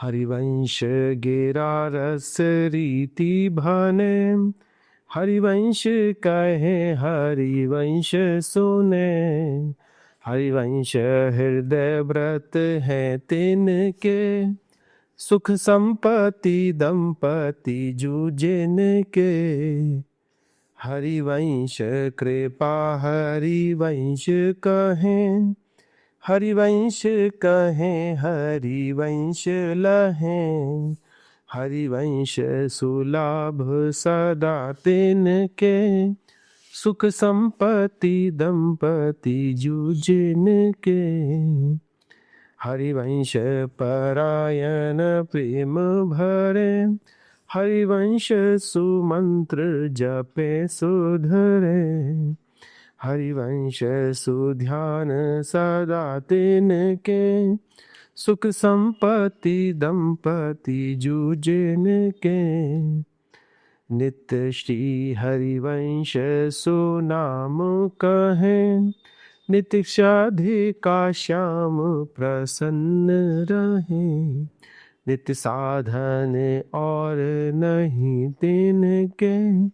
हरिवंश गेरा रस रीति भने, हरिवंश कहे हरिवंश सुने। हरिवंश हृदय व्रत है तिनके, सुख संपत्ति दंपति जूझिन के। हरिवंश कृपा हरिवंश कहें, हरिवंश कहें हरिवंश लहें। हरिवंश सुलभ सदा तिनके, सुख संपत्ति दंपति जूझिन के। हरिवंश परायण प्रेम भरे, हरिवंश सुमंत्र जपे सुधरे। हरिवंश सुध्यान सदा तिनके, सुख संपत्ति दंपति जूझिन के। नित्य श्री हरिवंश सुनाम कहें, नित्य साधिका श्याम प्रसन्न रहे। नित्य साधन और नहीं तिनके,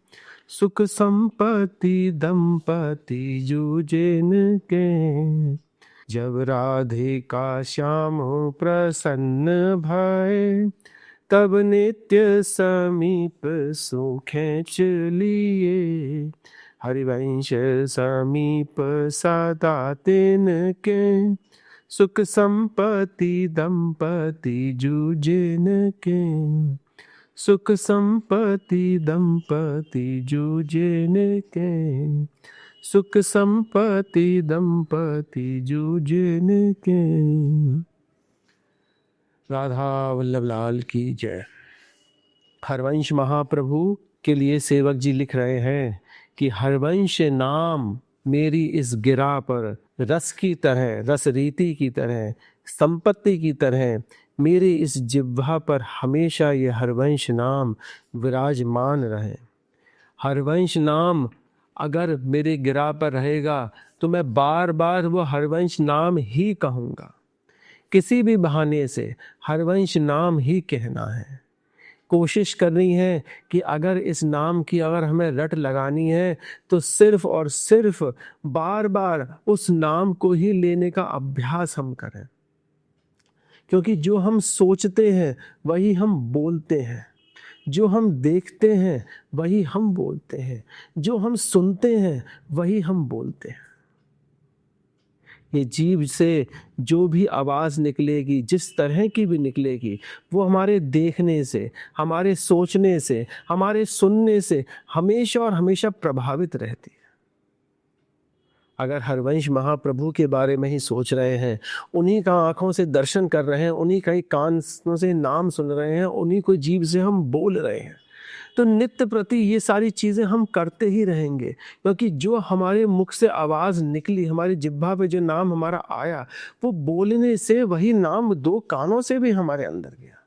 सुख संपत्ति दंपति जूझिन के। जब राधिका श्याम प्रसन्न भय, तब नित्य समीप सुखें लिए। हरिवंश समीप सदा तिनके, सुख संपत्ति दंपति जूझिन के। सुख संपत्ति दंपति जूझिन के, सुख संपत्ति दंपति जूझिन के। राधा वल्लभ लाल की जय। हरवंश महाप्रभु के लिए सेवक जी लिख रहे हैं कि हरवंश नाम मेरी इस गिरा पर रस की तरह, रस रीति की तरह, संपत्ति की तरह मेरी इस जिह्वा पर हमेशा ये हरवंश नाम विराजमान रहे। हरवंश नाम अगर मेरे गिरा पर रहेगा तो मैं बार बार वो हरवंश नाम ही कहूँगा। किसी भी बहाने से हरवंश नाम ही कहना है। कोशिश करनी है कि अगर इस नाम की अगर हमें रट लगानी है तो सिर्फ और सिर्फ बार बार उस नाम को ही लेने का अभ्यास हम करें। क्योंकि जो हम सोचते हैं वही हम बोलते हैं, जो हम देखते हैं वही हम बोलते हैं, जो हम सुनते हैं वही हम बोलते हैं। ये जीभ से जो भी आवाज़ निकलेगी, जिस तरह की भी निकलेगी, वो हमारे देखने से, हमारे सोचने से, हमारे सुनने से हमेशा और हमेशा प्रभावित रहती है। अगर हरवंश महाप्रभु के बारे में ही सोच रहे हैं, उन्हीं का आँखों से दर्शन कर रहे हैं, उन्हीं का ही कानों से नाम सुन रहे हैं, उन्हीं को जीभ से हम बोल रहे हैं, तो नित्य प्रति ये सारी चीज़ें हम करते ही रहेंगे। क्योंकि जो हमारे मुख से आवाज़ निकली, हमारी जिह्वा पे जो नाम हमारा आया, वो बोलने से वही नाम दो कानों से भी हमारे अंदर गया,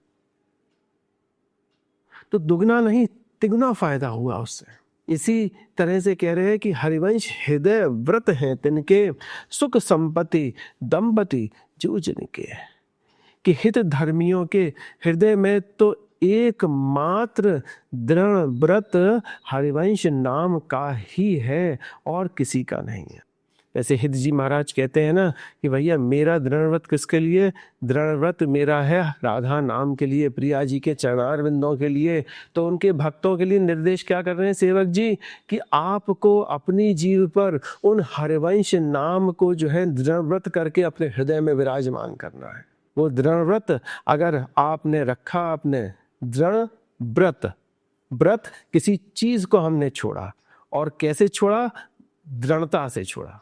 तो दुगना नहीं तिगुना फायदा हुआ उससे। इसी तरह से कह रहे हैं कि हरिवंश हृदय व्रत हैं तिनके, सुख संपत्ति दंपति जूझिन के। कि हित धर्मियों के हृदय में तो एकमात्र दृढ़ व्रत हरिवंश नाम का ही है और किसी का नहीं है। वैसे हित जी महाराज कहते हैं ना कि भैया मेरा दृढ़ व्रत किसके लिए? दृढ़ व्रत मेरा है राधा नाम के लिए, प्रिया जी के चरणार बिंदों के लिए। तो उनके भक्तों के लिए निर्देश क्या कर रहे हैं सेवक जी कि आपको अपनी जीव पर उन हरिवंश नाम को जो है दृढ़ व्रत करके अपने हृदय में विराजमान करना है। वो दृढ़ व्रत अगर आपने रखा, आपने दृढ़ व्रत, व्रत किसी चीज को हमने छोड़ा, और कैसे छोड़ा? दृढ़ता से छोड़ा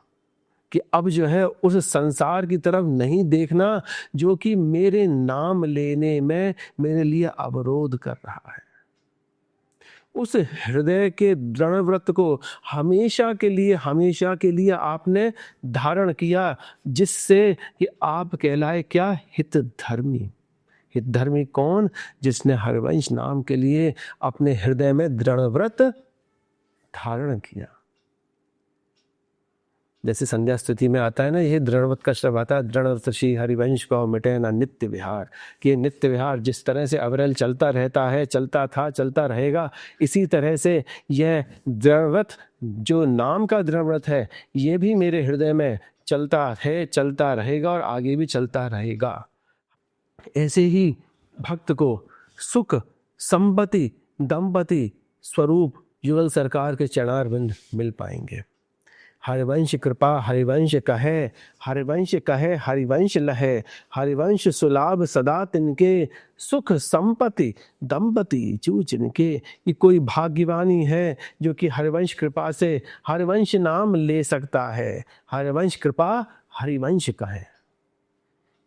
कि अब जो है उस संसार की तरफ नहीं देखना जो कि मेरे नाम लेने में मेरे लिए अवरोध कर रहा है। उस हृदय के दृढ़ व्रत को हमेशा के लिए आपने धारण किया, जिससे कि आप कहलाए क्या? हित धर्मी। हित धर्मी कौन? जिसने हरवंश नाम के लिए अपने हृदय में दृढ़ व्रत धारण किया। जैसे संध्या स्तुति में आता है ना, ये दृढ़वत का शब्द आता है, दृढ़वत श्री हरिवंश को मिटे ना नित्य विहार, कि ये नित्य विहार जिस तरह से अविरल चलता रहता है, चलता था, चलता रहेगा, इसी तरह से यह दृढ़वत जो नाम का दृढ़व्रत है ये भी मेरे हृदय में चलता है, चलता रहेगा और आगे भी चलता रहेगा। ऐसे ही भक्त को सुख संपत्ति दंपति स्वरूप युगल सरकार के चरणारविंद मिल पाएंगे। हरिवंश कृपा हरिवंश कहे, हरिवंश कहे हरिवंश लहे, हरिवंश सुलाभ सदा तिनके, सुख संपत्ति दंपति जू जिनके। ये कोई भाग्यवानी है जो कि हरिवंश कृपा से हरिवंश नाम ले सकता है। हरिवंश कृपा हरिवंश कहे,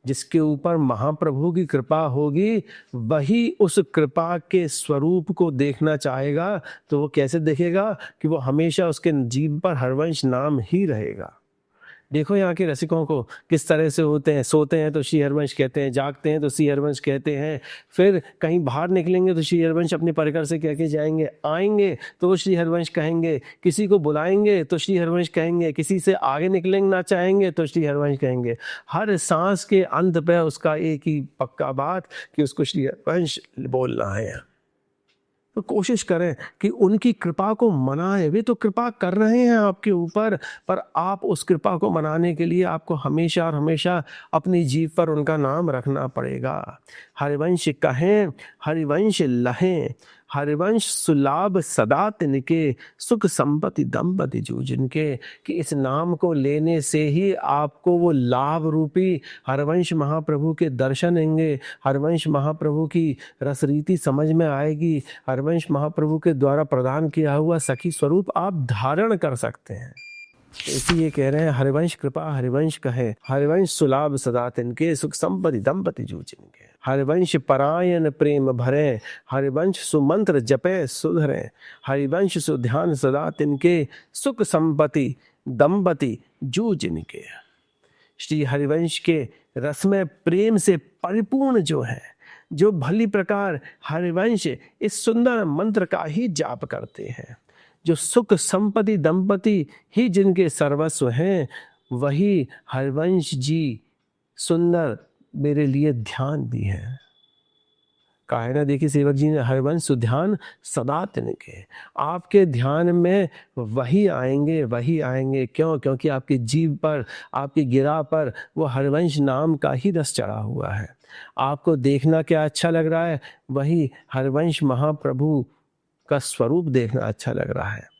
जिसके ऊपर महाप्रभु की कृपा होगी वही उस कृपा के स्वरूप को देखना चाहेगा। तो वो कैसे देखेगा कि वो हमेशा उसके जीव पर हरिवंश नाम ही रहेगा। देखो यहाँ के रसिकों को किस तरह से होते हैं, सोते हैं तो श्री हरिवंश कहते हैं, जागते हैं तो श्री हरिवंश कहते हैं, फिर कहीं बाहर निकलेंगे तो श्री हरिवंश अपने परिकर से कह के जाएंगे, आएंगे तो वो श्री हरिवंश कहेंगे, किसी को बुलाएंगे तो श्री हरिवंश कहेंगे, किसी से आगे निकलना चाहेंगे तो श्री हरिवंश कहेंगे। हर सांस के अंत पे उसका एक ही पक्का बात कि उसको श्री हरिवंश बोलना है। तो कोशिश करें कि उनकी कृपा को मनाएं। वे तो कृपा कर रहे हैं आपके ऊपर, पर आप उस कृपा को मनाने के लिए आपको हमेशा और हमेशा अपनी जीभ पर उनका नाम रखना पड़ेगा। हरिवंश कहें हरिवंश लहें, हरिवंश सुलाभ सदा तिनके, सुख संपत्ति दंपति जू जिनके। कि इस नाम को लेने से ही आपको वो लाभ रूपी हरिवंश महाप्रभु के दर्शन होंगे, हरिवंश महाप्रभु की रसरीति समझ में आएगी, हरिवंश महाप्रभु के द्वारा प्रदान किया हुआ सखी स्वरूप आप धारण कर सकते हैं। इसी ये कह रहे हैं हरिवंश कृपा हरिवंश कहे, हरिवंश सुलाभ सदा तिनके, सुख संपत्ति दंपति जू जिनके। हरिवंश परायण प्रेम भरे, हरिवंश सुमंत्र जपे सुधरे, हरिवंश सुध्यान सदा तिनके, सुख संपत्ति दंपति जू जिनके। श्री हरिवंश के रस में प्रेम से परिपूर्ण जो है, जो भली प्रकार हरिवंश इस सुंदर मंत्र का ही जाप करते हैं, जो सुख संपत्ति दंपति ही जिनके सर्वस्व हैं, वही हरिवंश जी सुंदर मेरे लिए ध्यान भी है। काहे ना देखिए सेवक जी ने हरिवंश सुध्यान सदा तिनके, आपके ध्यान में वही आएंगे, वही आएंगे। क्यों? क्योंकि आपकी जीभ पर, आपकी गिरा पर वो हरिवंश नाम का ही रस चढ़ा हुआ है। आपको देखना क्या अच्छा लग रहा है? वही हरिवंश महाप्रभु का स्वरूप देखना अच्छा लग रहा है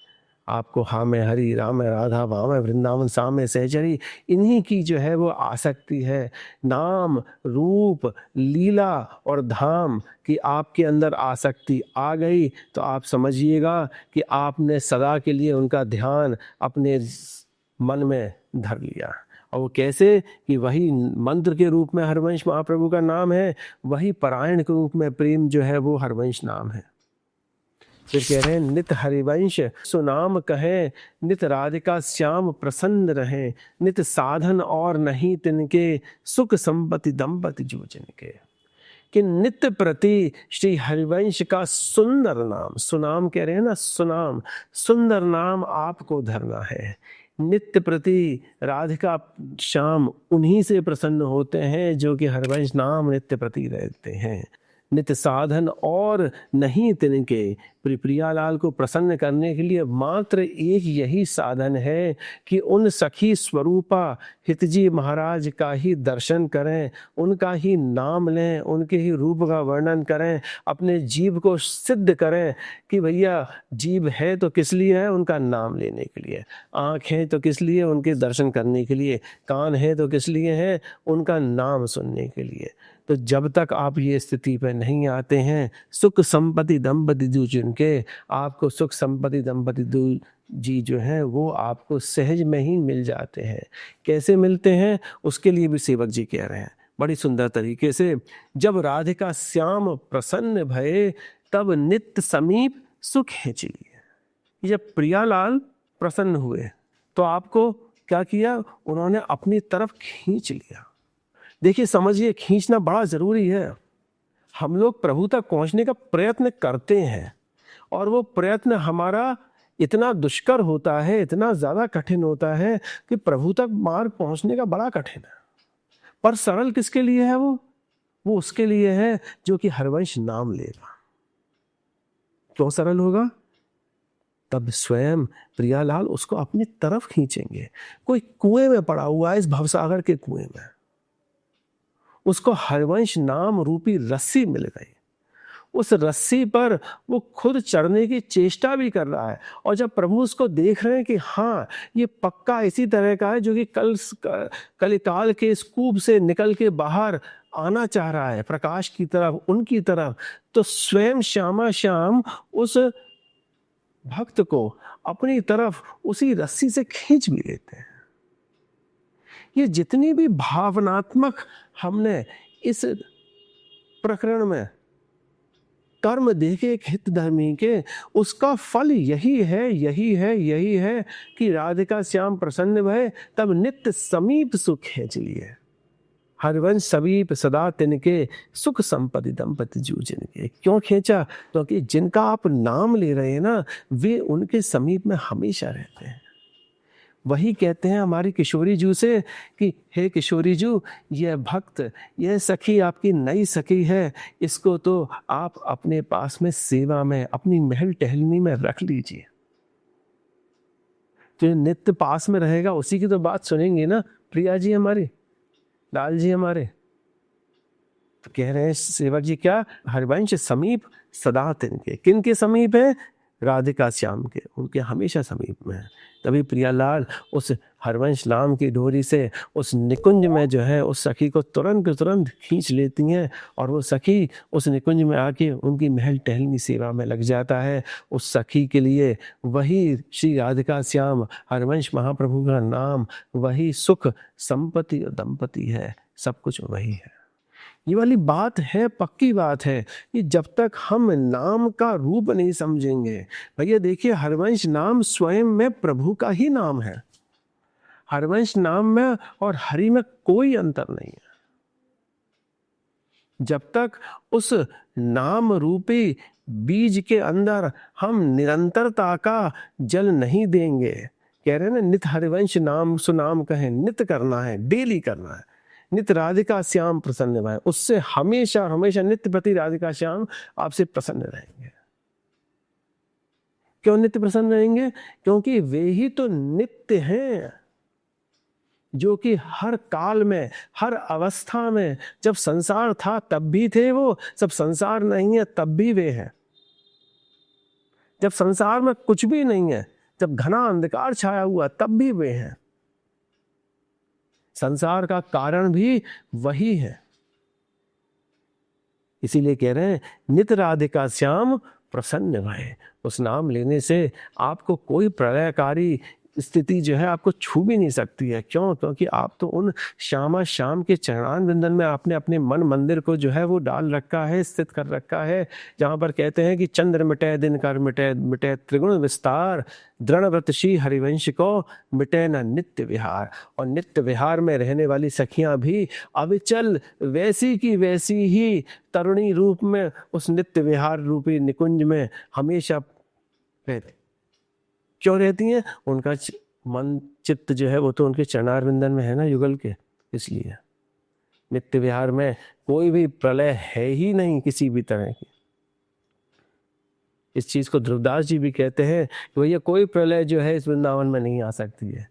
आपको। हाँ में हरि, राम में राधा, वाम में वृंदावन, साम में सहचरी, इन्हीं की जो है वो आसक्ति है। नाम रूप लीला और धाम की आपके अंदर आसक्ति आ गई तो आप समझिएगा कि आपने सदा के लिए उनका ध्यान अपने मन में धर लिया। और वो कैसे? कि वही मंत्र के रूप में हरिवंश महाप्रभु का नाम है, वही परायण के रूप में प्रेम जो है वो हरिवंश नाम है। फिर कह रहे हैं नित हरिवंश सुनाम कहें, नित राधिका श्याम प्रसन्न रहें, नित साधन और नहीं तिनके, सुख संपत्ति दंपति जू जिनके। कि नित्य प्रति श्री हरिवंश का सुंदर नाम, सुनाम कह रहे हैं ना, सुनाम सुंदर नाम आपको धरना है। नित्य प्रति राधिका श्याम उन्हीं से प्रसन्न होते हैं जो कि हरिवंश नाम नित्य प्रति रहते हैं। नित्य साधन और नहीं तिनके, प्रियालाल को प्रसन्न करने के लिए मात्र एक यही साधन है कि उन सखी स्वरूपा हितजी महाराज का ही दर्शन करें, उनका ही नाम लें, उनके ही रूप का वर्णन करें, अपने जीव को सिद्ध करें कि भैया जीव है तो किस लिए है? उनका नाम लेने के लिए। आँख है तो किस लिए? उनके दर्शन करने के लिए। कान है तो किस लिए है? उनका नाम सुनने के लिए। तो जब तक आप ये स्थिति पर नहीं आते हैं, सुख संपत्ति दंपति जू जिनके, आपको सुख संपत्ति दंपति जी जो हैं वो आपको सहज में ही मिल जाते हैं। कैसे मिलते हैं? उसके लिए भी सेवक जी कह रहे हैं बड़ी सुंदर तरीके से। जब राधिका श्याम प्रसन्न भये, तब नित्य समीप सुख है चिलिए। जब प्रियालाल प्रसन्न हुए तो आपको क्या किया? उन्होंने अपनी तरफ खींच लिया। देखिए समझिए, खींचना बड़ा ज़रूरी है। हम लोग प्रभु तक पहुंचने का प्रयत्न करते हैं और वो प्रयत्न हमारा इतना दुष्कर होता है, इतना ज्यादा कठिन होता है कि प्रभु तक मार्ग पहुंचने का बड़ा कठिन है। पर सरल किसके लिए है? वो उसके लिए है जो कि हरिवंश नाम लेगा। क्यों सरल होगा? तब स्वयं प्रियालाल उसको अपनी तरफ खींचेंगे। कोई कुएं में पड़ा हुआ है, इस भवसागर के कुएं में, उसको हरिवंश नाम रूपी रस्सी मिल गई। उस रस्सी पर वो खुद चढ़ने की चेष्टा भी कर रहा है, और जब प्रभु उसको देख रहे हैं कि हाँ ये पक्का इसी तरह का है जो कि कलिकाल के इस कूप से निकल के बाहर आना चाह रहा है प्रकाश की तरफ, उनकी तरफ, तो स्वयं श्यामा श्याम उस भक्त को अपनी तरफ उसी रस्सी से खींच भी लेते हैं। ये जितनी भी भावनात्मक हमने इस प्रकरण में कर्म देखे एक हितधर्मी के, उसका फल यही है कि राधिका श्याम प्रसन्न भय, तब नित्य समीप सुख खींच लिए। हरिवंश समीप सदा तिनके, सुख संपत्ति दंपति जूझन के। क्यों खींचा? क्योंकि जिनका आप नाम ले रहे हैं ना, वे उनके समीप में हमेशा रहते हैं। वही कहते हैं हमारी किशोरी जू से कि हे किशोरी जू, यह भक्त, यह सखी आपकी नई सखी है, इसको तो आप अपने पास में सेवा में, अपनी महल टहलनी में रख लीजिए। तो नित्य पास में रहेगा, उसी की तो बात सुनेंगे ना प्रिया जी हमारी, लाल जी हमारे। तो कह रहे हैं सेवक जी क्या? हरिवंश समीप सदा तिनके। किन के समीप है? राधिका श्याम के, उनके हमेशा समीप में है। तभी प्रियालाल उस हरवंश नाम की डोरी से उस निकुंज में जो है उस सखी को तुरंत खींच लेती हैं, और वो सखी उस निकुंज में आके उनकी महल टहलनी सेवा में लग जाता है। उस सखी के लिए वही श्री राधिका श्याम हरवंश महाप्रभु का नाम, वही सुख संपत्ति और दंपति है, सब कुछ वही है। ये वाली बात है, पक्की बात है कि जब तक हम नाम का रूप नहीं समझेंगे। भैया देखिए, हरवंश नाम स्वयं में प्रभु का ही नाम है। हरवंश नाम में और हरि में कोई अंतर नहीं है। जब तक उस नाम रूपी बीज के अंदर हम निरंतरता का जल नहीं देंगे, कह रहे हैं ना, नित हरिवंश नाम सुनाम कहें, नित करना है, डेली करना है। नित राधिका श्याम प्रसन्न भय, उससे हमेशा हमेशा नित्य प्रति राधिका श्याम आपसे प्रसन्न रहेंगे। क्यों नित्य प्रसन्न रहेंगे? क्योंकि वे ही तो नित्य हैं, जो कि हर काल में, हर अवस्था में, जब संसार था तब भी थे वो, जब संसार नहीं है तब भी वे हैं, जब संसार में कुछ भी नहीं है, जब घना अंधकार छाया हुआ तब भी वे हैं। संसार का कारण भी वही है। इसीलिए कह रहे हैं नित राधिका श्याम प्रसन्न भय। उस नाम लेने से आपको कोई प्रलयकारी स्थिति जो है आपको छू भी नहीं सकती है। क्यों? क्योंकि आप तो उन श्यामा श्याम के चरणान विंदन में आपने अपने मन मंदिर को जो है वो डाल रखा है, स्थित कर रखा है, जहाँ पर कहते हैं कि चंद्र मिटे दिन कर मिटे, मिटे त्रिगुण विस्तार, दृढ़ व्रत श्री हरिवंश को मिटे न नित्य विहार। और नित्य विहार में रहने वाली सखियां भी अविचल वैसी की वैसी ही तरुणी रूप में उस नित्य विहार रूपी निकुंज में हमेशा रहती। क्यों रहती हैं? उनका मन चित्त जो है वो तो उनके चरणार विंदन में है ना, युगल के। इसलिए नित्य विहार में कोई भी प्रलय है ही नहीं किसी भी तरह की। इस चीज को ध्रुवदास जी भी कहते हैं कि भैया कोई प्रलय जो है इस वृंदावन में नहीं आ सकती है।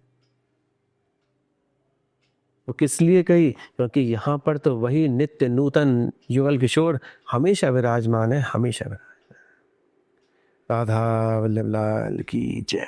तो किस लिए कही? क्योंकि यहाँ पर तो वही नित्य नूतन युगल किशोर हमेशा विराजमान है, हमेशा विराजमान। राधा वल्लभ लाल की जय।